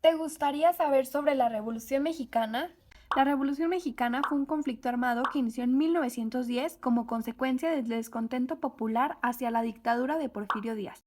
¿Te gustaría saber sobre la Revolución Mexicana? La Revolución Mexicana fue un conflicto armado que inició en 1910 como consecuencia del descontento popular hacia la dictadura de Porfirio Díaz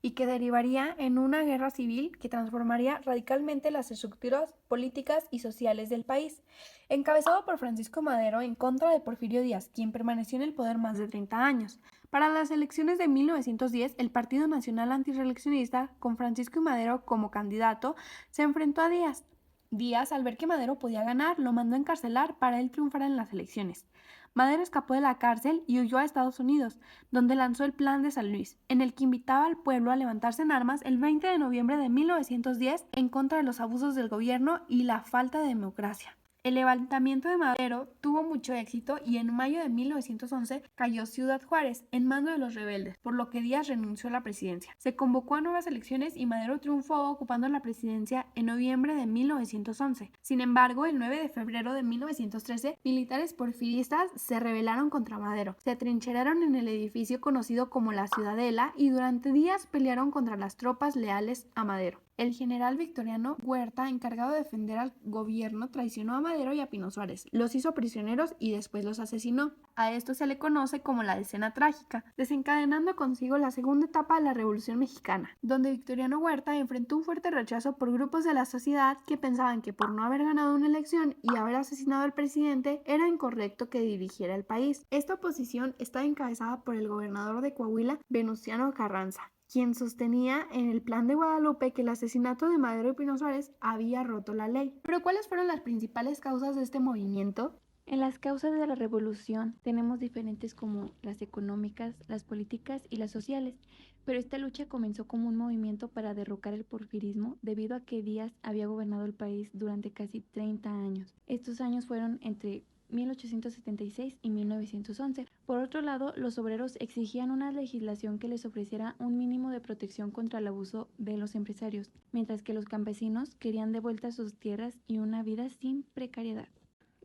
y que derivaría en una guerra civil que transformaría radicalmente las estructuras políticas y sociales del país, encabezado por Francisco Madero en contra de Porfirio Díaz, quien permaneció en el poder más de 30 años. Para las elecciones de 1910, el Partido Nacional Antirreeleccionista, con Francisco y Madero como candidato, se enfrentó a Díaz. Díaz, al ver que Madero podía ganar, lo mandó a encarcelar para él triunfar en las elecciones. Madero escapó de la cárcel y huyó a Estados Unidos, donde lanzó el Plan de San Luis, en el que invitaba al pueblo a levantarse en armas el 20 de noviembre de 1910 en contra de los abusos del gobierno y la falta de democracia. El levantamiento de Madero tuvo mucho éxito y en mayo de 1911 cayó Ciudad Juárez en mano de los rebeldes, por lo que Díaz renunció a la presidencia. Se convocó a nuevas elecciones y Madero triunfó ocupando la presidencia en noviembre de 1911. Sin embargo, el 9 de febrero de 1913, militares porfiristas se rebelaron contra Madero. Se atrincheraron en el edificio conocido como la Ciudadela y durante días pelearon contra las tropas leales a Madero. El general Victoriano Huerta, encargado de defender al gobierno, traicionó a Madero y a Pino Suárez, los hizo prisioneros y después los asesinó. A esto se le conoce como la Decena Trágica, desencadenando consigo la segunda etapa de la Revolución Mexicana, donde Victoriano Huerta enfrentó un fuerte rechazo por grupos de la sociedad que pensaban que por no haber ganado una elección y haber asesinado al presidente era incorrecto que dirigiera el país. Esta oposición está encabezada por el gobernador de Coahuila, Venustiano Carranza, quien sostenía en el Plan de Guadalupe que el asesinato de Madero y Pino Suárez había roto la ley. Pero ¿cuáles fueron las principales causas de este movimiento? En las causas de la revolución tenemos diferentes como las económicas, las políticas y las sociales, pero esta lucha comenzó como un movimiento para derrocar el porfirismo debido a que Díaz había gobernado el país durante casi 30 años. Estos años fueron entre 1876 y 1911. Por otro lado, los obreros exigían una legislación que les ofreciera un mínimo de protección contra el abuso de los empresarios, mientras que los campesinos querían de vuelta sus tierras y una vida sin precariedad.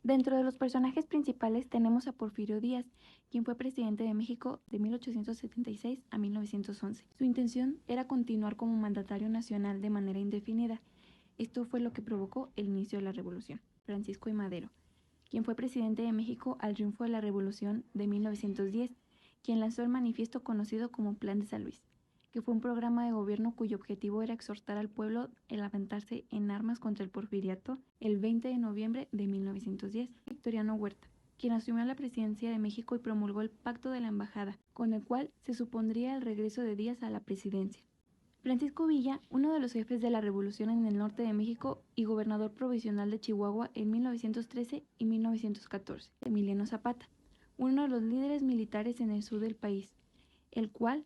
Dentro de los personajes principales tenemos a Porfirio Díaz, quien fue presidente de México de 1876 a 1911. Su intención era continuar como mandatario nacional de manera indefinida. Esto fue lo que provocó el inicio de la revolución. Francisco I. Madero, quien fue presidente de México al triunfo de la Revolución de 1910, quien lanzó el manifiesto conocido como Plan de San Luis, que fue un programa de gobierno cuyo objetivo era exhortar al pueblo a levantarse en armas contra el porfiriato el 20 de noviembre de 1910. Victoriano Huerta, quien asumió la presidencia de México y promulgó el Pacto de la Embajada, con el cual se supondría el regreso de Díaz a la presidencia. Francisco Villa, uno de los jefes de la revolución en el norte de México y gobernador provisional de Chihuahua en 1913 y 1914. Emiliano Zapata, uno de los líderes militares en el sur del país, el cual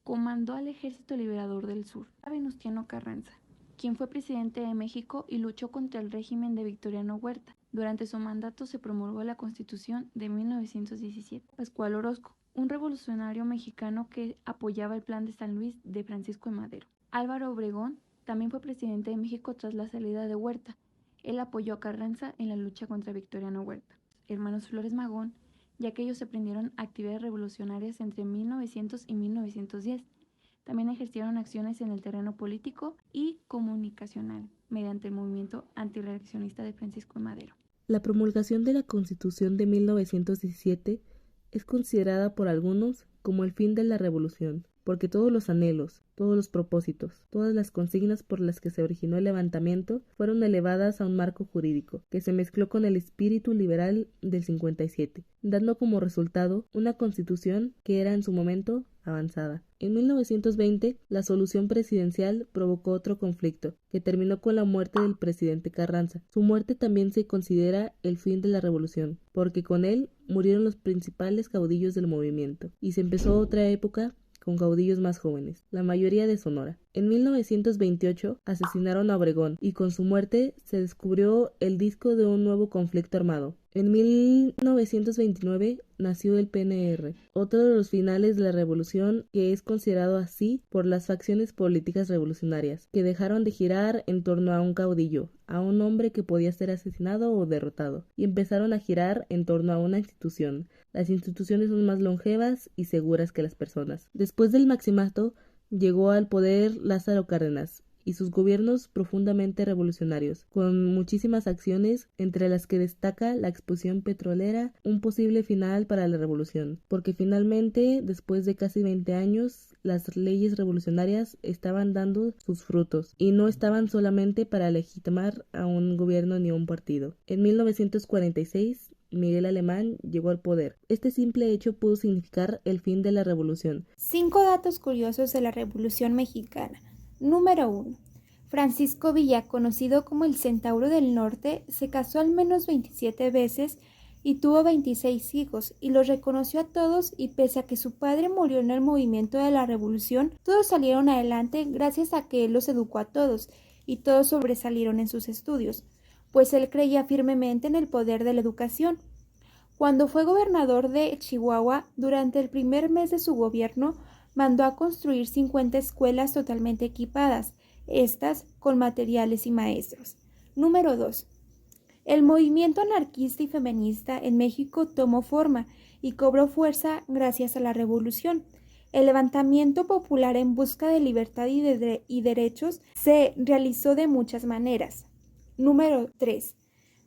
comandó al Ejército Liberador del Sur. Venustiano Carranza, quien fue presidente de México y luchó contra el régimen de Victoriano Huerta. Durante su mandato se promulgó la Constitución de 1917. Pascual Orozco, un revolucionario mexicano que apoyaba el Plan de San Luis de Francisco de Madero. Álvaro Obregón también fue presidente de México tras la salida de Huerta. Él apoyó a Carranza en la lucha contra Victoriano Huerta. Hermanos Flores Magón, ya que ellos emprendieron actividades revolucionarias entre 1900 y 1910. También ejercieron acciones en el terreno político y comunicacional mediante el movimiento antirreeleccionista de Francisco de Madero. La promulgación de la Constitución de 1917 es considerada por algunos como el fin de la revolución, porque todos los anhelos, todos los propósitos, todas las consignas por las que se originó el levantamiento fueron elevadas a un marco jurídico que se mezcló con el espíritu liberal del 57, dando como resultado una constitución que era en su momento avanzada. En 1920, la solución presidencial provocó otro conflicto, que terminó con la muerte del presidente Carranza. Su muerte también se considera el fin de la revolución, porque con él murieron los principales caudillos del movimiento, y se empezó otra época con caudillos más jóvenes, la mayoría de Sonora. En 1928 asesinaron a Obregón y con su muerte se descubrió el disco de un nuevo conflicto armado. En 1929 nació el PNR, otro de los finales de la revolución que es considerado así por las facciones políticas revolucionarias, que dejaron de girar en torno a un caudillo, a un hombre que podía ser asesinado o derrotado, y empezaron a girar en torno a una institución. Las instituciones son más longevas y seguras que las personas. Después del maximato, llegó al poder Lázaro Cárdenas y sus gobiernos profundamente revolucionarios, con muchísimas acciones, entre las que destaca la explosión petrolera, un posible final para la revolución, porque finalmente, después de casi 20 años, las leyes revolucionarias estaban dando sus frutos, y no estaban solamente para legitimar a un gobierno ni a un partido. En 1946, Miguel Alemán llegó al poder. Este simple hecho pudo significar el fin de la revolución. 5 datos curiosos de la Revolución Mexicana. Número 1. Francisco Villa, conocido como el Centauro del Norte, se casó al menos 27 veces y tuvo 26 hijos, y los reconoció a todos, y pese a que su padre murió en el movimiento de la Revolución, todos salieron adelante gracias a que él los educó a todos, y todos sobresalieron en sus estudios, pues él creía firmemente en el poder de la educación. Cuando fue gobernador de Chihuahua, durante el primer mes de su gobierno, mandó a construir 50 escuelas totalmente equipadas, estas con materiales y maestros. Número 2. El movimiento anarquista y feminista en México tomó forma y cobró fuerza gracias a la Revolución. El levantamiento popular en busca de libertad y derechos se realizó de muchas maneras. Número 3.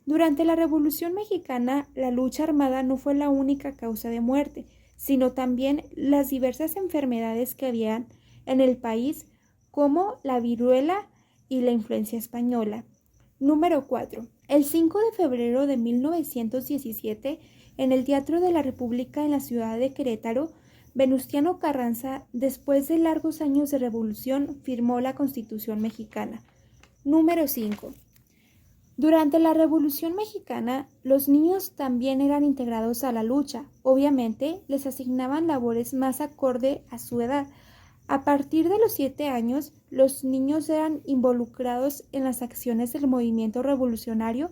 Durante la Revolución Mexicana, la lucha armada no fue la única causa de muerte, sino también las diversas enfermedades que habían en el país, como la viruela y la influencia española. Número 4. El 5 de febrero de 1917, en el Teatro de la República en la ciudad de Querétaro, Venustiano Carranza, después de largos años de revolución, firmó la Constitución mexicana. Número 5. Durante la Revolución Mexicana, los niños también eran integrados a la lucha. Obviamente, les asignaban labores más acorde a su edad. A partir de los 7 años, los niños eran involucrados en las acciones del movimiento revolucionario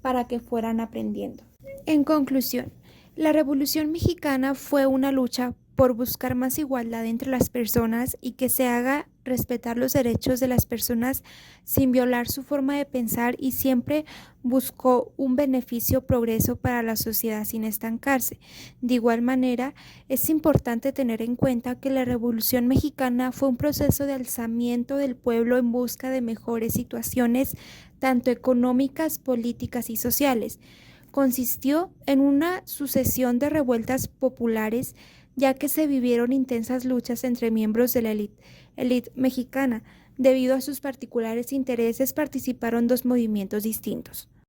para que fueran aprendiendo. En conclusión, la Revolución Mexicana fue una lucha por buscar más igualdad entre las personas y que se haga respetar los derechos de las personas sin violar su forma de pensar, y siempre buscó un progreso para la sociedad sin estancarse. De igual manera, es importante tener en cuenta que la Revolución Mexicana fue un proceso de alzamiento del pueblo en busca de mejores situaciones, tanto económicas, políticas y sociales. Consistió en una sucesión de revueltas populares, ya que se vivieron intensas luchas entre miembros de la élite mexicana. Debido a sus particulares intereses, participaron dos movimientos distintos.